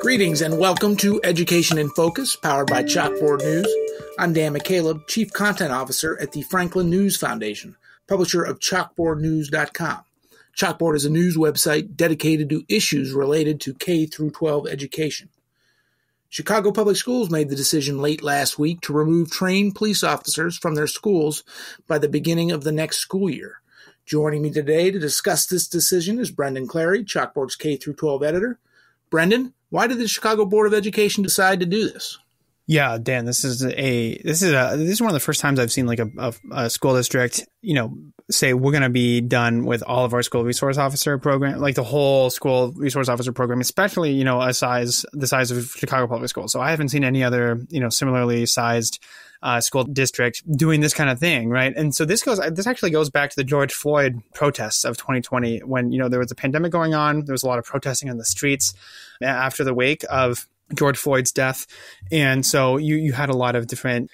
Greetings and welcome to Education in Focus, powered by Chalkboard News. I'm Dan McCaleb, Chief Content Officer at the Franklin News Foundation, publisher of chalkboardnews.com. Chalkboard is a news website dedicated to issues related to K-12 education. Chicago Public Schools made the decision late last week to remove trained police officers from their schools by the beginning of the next school year. Joining me today to discuss this decision is Brendan Clary, Chalkboard's K-12 editor. Brendan, why did the Chicago Board of Education decide to do this? Yeah, Dan, this is one of the first times I've seen like a school district, say we're going to be done with all of our school resource officer program, like the whole school resource officer program, especially, the size of Chicago Public Schools. So I haven't seen any other, similarly sized school district doing this kind of thing, right? And so this actually goes back to the George Floyd protests of 2020 when, there was a pandemic going on. There was a lot of protesting on the streets after the wake of George Floyd's death. And so you had a lot of different,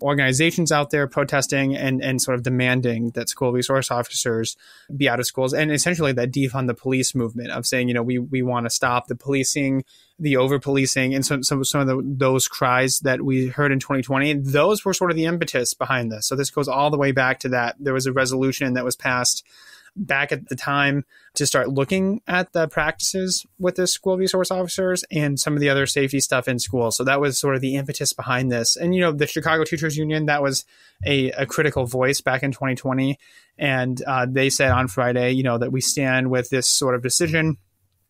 organizations out there protesting and sort of demanding that school resource officers be out of schools, and essentially that defund the police movement of saying, we want to stop the policing, the over-policing. And some of those cries that we heard in 2020, those were sort of the impetus behind this. So this goes all the way back to that. There was a resolution that was passed back at the time to start looking at the practices with the school resource officers and some of the other safety stuff in school. So that was sort of the impetus behind this. And, the Chicago Teachers Union, that was a critical voice back in 2020. And they said on Friday, that we stand with this sort of decision.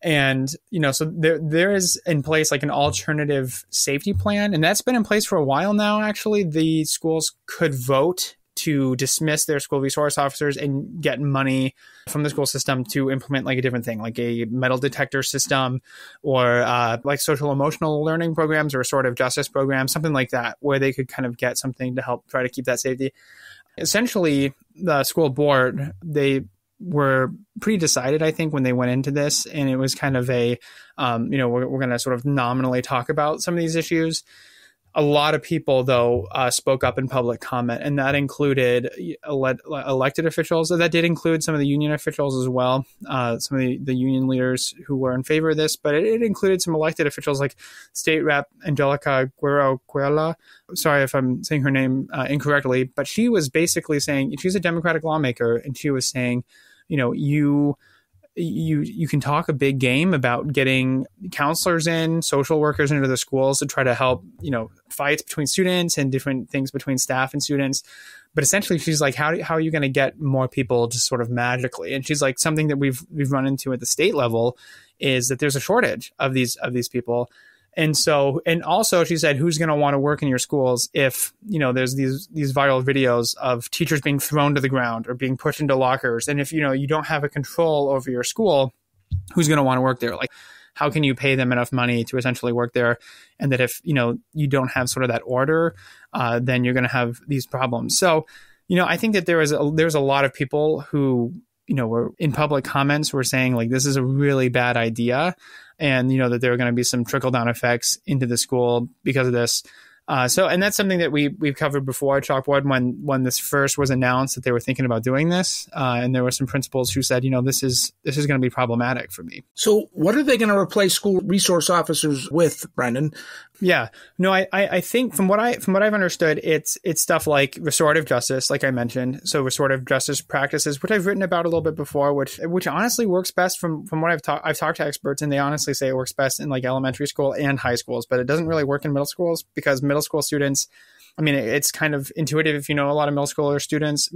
And, so there is in place like an alternative safety plan. And that's been in place for a while now, actually. The schools could vote to dismiss their school resource officers and get money from the school system to implement like a different thing, like a metal detector system or like social emotional learning programs or restorative justice programs, something like that, where they could kind of get something to help try to keep that safety. Essentially, the school board, they were pretty decided, I think, when they went into this. And it was kind of a, we're going to sort of nominally talk about some of these issues. A lot of people, though, spoke up in public comment, and that included elected officials. So that did include some of the union officials as well, some of the union leaders who were in favor of this. But it included some elected officials like State Rep Angelica Guerrero Cuella. Sorry if I'm saying her name incorrectly, but she was basically saying, she's a Democratic lawmaker, and she was saying, you can talk a big game about getting counselors in, social workers into the schools to try to help, fights between students and different things between staff and students. But essentially, she's like, how are you going to get more people to sort of magically? And she's like, something that we've run into at the state level is that there's a shortage of these people. And so, and also she said, who's going to want to work in your schools if, there's these viral videos of teachers being thrown to the ground or being pushed into lockers. And if, you don't have a control over your school, who's going to want to work there? Like, how can you pay them enough money to essentially work there? And that if, you don't have sort of that order, then you're going to have these problems. So, I think that there's a lot of people who, were in public comments were saying like, this is a really bad idea. And, that there are going to be some trickle down effects into the school because of this. And that's something that we've covered before at Chalkboard when this first was announced that they were thinking about doing this. And there were some principals who said, this is going to be problematic for me. So what are they going to replace school resource officers with, Brendan? Yeah, no, I think from what I've understood, it's stuff like restorative justice, like I mentioned. So restorative justice practices, which I've written about a little bit before, which honestly works best from what I've talked to experts, and they honestly say it works best in like elementary school and high schools, but it doesn't really work in middle schools because middle school students, I mean, it's kind of intuitive if you know a lot of middle school students,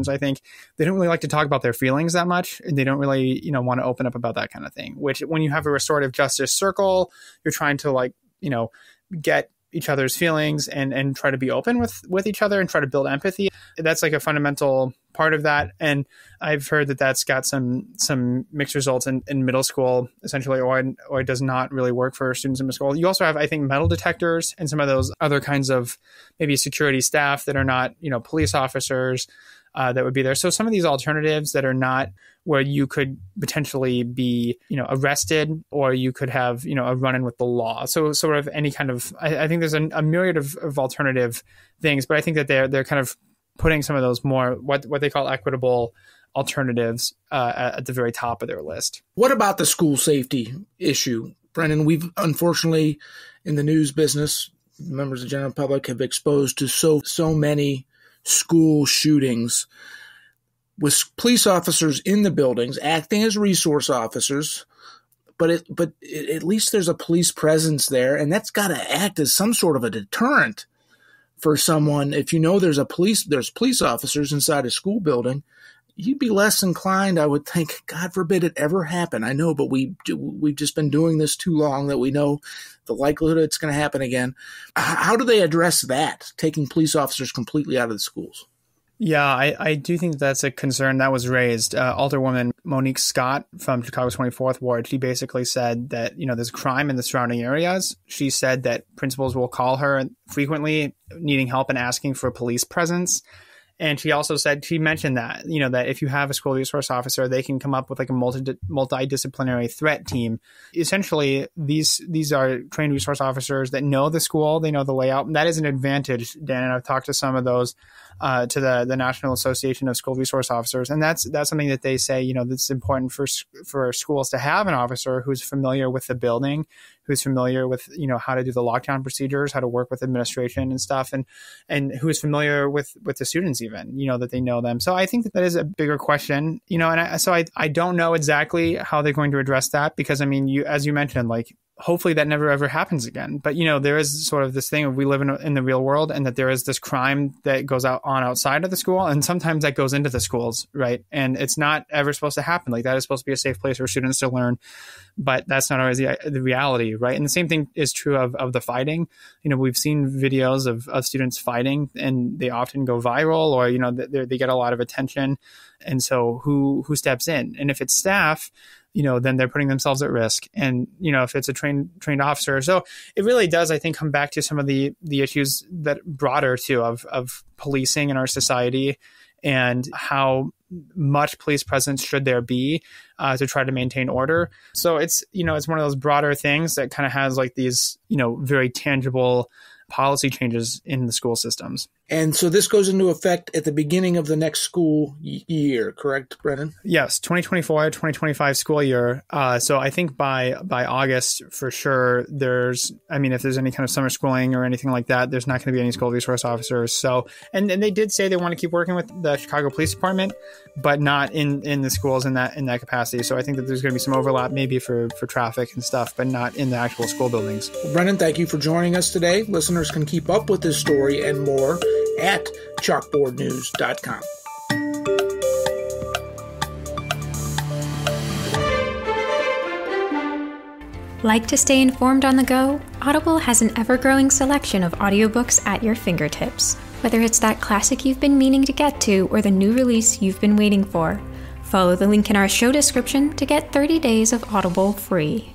I think they don't really like to talk about their feelings that much. And they don't really, want to open up about that kind of thing, which when you have a restorative justice circle, you're trying to get each other's feelings and try to be open with each other and try to build empathy. That's like a fundamental part of that. And I've heard that that's got some mixed results in middle school, essentially, or it does not really work for students in middle school. You also have, I think, metal detectors and some of those other kinds of maybe security staff that are not, police officers that would be there. So some of these alternatives that are not where you could potentially be, arrested, or you could have, a run-in with the law. So sort of any kind of, I think there's a myriad of alternative things, but I think that they're kind of putting some of those more, what they call equitable alternatives at the very top of their list. What about the school safety issue, Brennan? We've unfortunately in the news business, members of the general public have exposed to so many school shootings with police officers in the buildings acting as resource officers. But at least there's a police presence there, and that's got to act as some sort of a deterrent for someone. If you know there's police officers inside a school building, you'd be less inclined, I would think, God forbid it ever happen. I know, but we've just been doing this too long that we know the likelihood it's going to happen again. How do they address that, taking police officers completely out of the schools? Yeah, I do think that's a concern that was raised. Alderwoman Monique Scott from Chicago's 24th Ward, she basically said that, there's crime in the surrounding areas. She said that principals will call her frequently needing help and asking for police presence. And she also said, she mentioned that, that if you have a school resource officer, they can come up with like a multidisciplinary threat team. Essentially, these are trained resource officers that know the school, they know the layout. And that is an advantage, Dan, and I've talked to some of those to the National Association of School Resource Officers. And that's something that they say, that's important for schools to have an officer who's familiar with the building, who's familiar with, how to do the lockdown procedures, how to work with administration and stuff, and who is familiar with the students even, that they know them. So I think that is a bigger question, and I don't know exactly how they're going to address that because, as you mentioned, like, hopefully that never ever happens again. But, there is sort of this thing of we live in the real world and that there is this crime that goes on outside of the school. And sometimes that goes into the schools, right? And it's not ever supposed to happen. Like that is supposed to be a safe place for students to learn. But that's not always the reality, right? And the same thing is true of the fighting. We've seen videos of students fighting and they often go viral or, they get a lot of attention. And so who steps in? And if it's staff, then they're putting themselves at risk. And, if it's a trained officer. So it really does, I think, come back to some of the issues that broader too of policing in our society and how much police presence should there be to try to maintain order. So it's, it's one of those broader things that kind of has like these, very tangible policy changes in the school systems. And so this goes into effect at the beginning of the next school year, correct, Brennan? Yes, 2024, 2025 school year. So I think by August, for sure, if there's any kind of summer schooling or anything like that, there's not going to be any school resource officers. So, and they did say they want to keep working with the Chicago Police Department, but not in the schools in that capacity. So I think that there's going to be some overlap maybe for traffic and stuff, but not in the actual school buildings. Well, Brennan, thank you for joining us today. Listeners can keep up with this story and more at chalkboardnews.com. Like to stay informed on the go? Audible has an ever-growing selection of audiobooks at your fingertips. Whether it's that classic you've been meaning to get to or the new release you've been waiting for, follow the link in our show description to get 30 days of Audible free.